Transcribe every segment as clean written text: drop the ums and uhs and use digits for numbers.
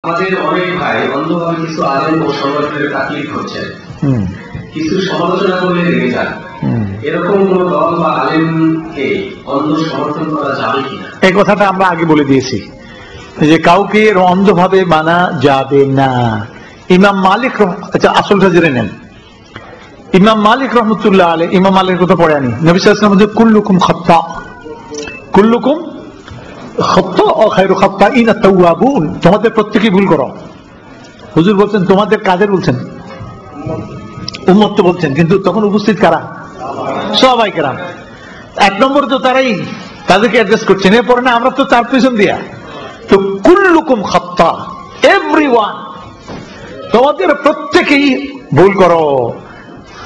আমাদের অনেক ভাই অন্ধভাবে কিছু আলেম ও সংগঠনের তাকলিফ করছেন, কিছু সমালোচনা করলে রেগে যান। এরকম কোন দল বা আলেমকে অন্ধ সমর্থন করা যাবে কিনা? এই কথাটা আমরা আগে বলে দিয়েছি যে কাউকে অন্ধভাবে মানা যাবে না। ইমাম মালিক, আচ্ছা আসলটা জেনে নেন। ইমাম মালিক রহমতুল্লাহ আলাইহি, ইমাম মালিকের কথা পড়ে আনি, নবী সাল্লাল্লাহু আলাইহি ওয়াসাল্লাম বলেন কুল্লুকুম খাত্তা, কুল্লুকুম খাত্তা ও খায়রু খাত্তাইন আত-তাওয়াবুন, তোমাদের প্রত্যেকেই ভুল করো। হুজুর বলছেন তোমাদের কাদের বলছেন? উম্মত তো বলছেন, কিন্তু তখন উপস্থিত কারা? সাহাবায়ে কেরাম। এক নম্বর তো তারাই, তাদেরকে অ্যাড্রেস করছেন। এরপরে না আমরা তো তার পিছন দিয়া, তো কুল্লুকুম খাত্তা, এভরিওয়ান, তোমাদের প্রত্যেকেই ভুল করো।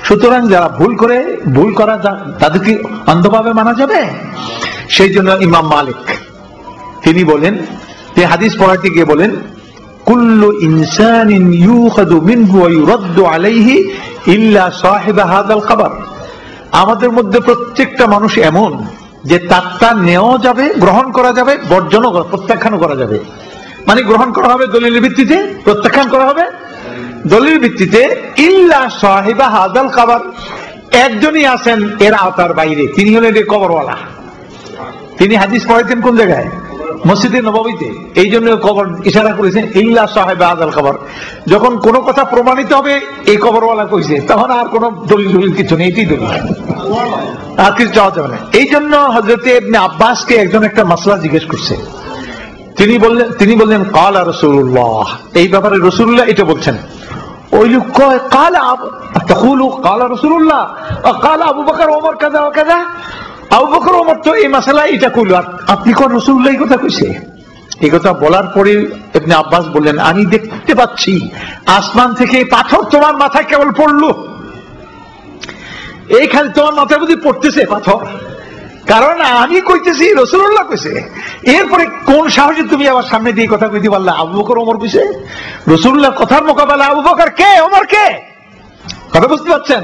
সুতরাং যারা ভুল করে, ভুল করা তাদেরকে অন্ধভাবে মানা যাবে? সেই জন্য ইমাম মালিক তিনি বলেন, তিনি হাদিস পড়াতে গিয়ে বলেন কুল্লু ইনসানিন ইউখাযু মিনহু ওয়া ইউরাদ্দু আলাইহি ইল্লা সাহিব হাযাল কবর। আমাদের মধ্যে প্রত্যেকটা মানুষ এমন যে তারটা নেওয়া যাবে, গ্রহণ করা যাবে, বর্জন প্রত্যাখ্যান করা যাবে। মানে গ্রহণ করা হবে দলিলের ভিত্তিতে, প্রত্যাখ্যান করা হবে দলিলের ভিত্তিতে। ইল্লা সাহিবা হাযাল কবর, একজনই আছেন এর আওতার বাইরে, তিনি হলেন এই কবরওয়ালা। তিনি হাদিস পড়াইতেন কোন জায়গায়? মসজিদে নববীতে। এই জন্য কবর ইশারা করেছেন ইল্লা সাহিবা হাযাল কবর। যখন কোন কথা প্রমাণিত হবে এই কবরওয়ালা কইছে, তখন আর কোন দলিল কিছু নেই, এটাই দলিল, আর কিছু চাওয়া যাবে না। এই জন্য হযরত ইবনে আব্বাসকে একজন একটা মাসলা জিজ্ঞেস করছে। তিনি বললেন ক্বালা রাসূলুল্লাহ, এই ব্যাপারে রাসূলুল্লাহ এটা বলছেন। ওই লোক কয় ক্বালা তাকুলু ক্বালা রাসূলুল্লাহ ক্বালা আবু বকর ওমর কাযা ওয়া কাযা, আবু বকর ওমর তো এই মাসলা এটা কইলো, আপনি কোন রাসূলুল্লাহ এই কথা কইছে? এই কথা বলার পরে ইবনে আব্বাস বললেন আমি দেখতে পাচ্ছি আসমান থেকে পাথর তোমার মাথায় কেবল পড়লো, এইখানে তোমার মাথায় বুঝি পড়তেছে পাথর, কারণ আমি কইতেছি রাসূলুল্লাহ কইছে। এরপরে কোন সাহসে তুমি আবার সামনে দিয়ে কথা কইতে পারলা আবু বকর ওমর কইছে? রাসূলুল্লাহ কথার মোকাবেলা আবু বকর কে, ওমর কে? কথা বুঝতে পারছেন?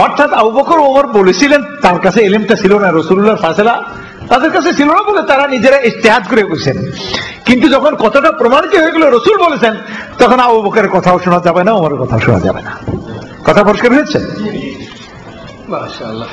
অর্থাৎ আবু বকর ওমর বলেছিলেন, তার কাছে ইলমটা ছিল না, রাসূলুল্লাহর ফায়সালা তাদের কাছে ছিল না বলে তারা নিজেরা ইজতিহাদ করে কইছেন। কিন্তু যখন কথাটা প্রমাণিত হয়ে গেল রাসূল বলেছেন, তখন আবু বকরের কথাও শোনা যাবে না, ওমরের কথাও শোনা যাবে না। কথা পরিষ্কার হয়েছে? মাশাআল্লাহ।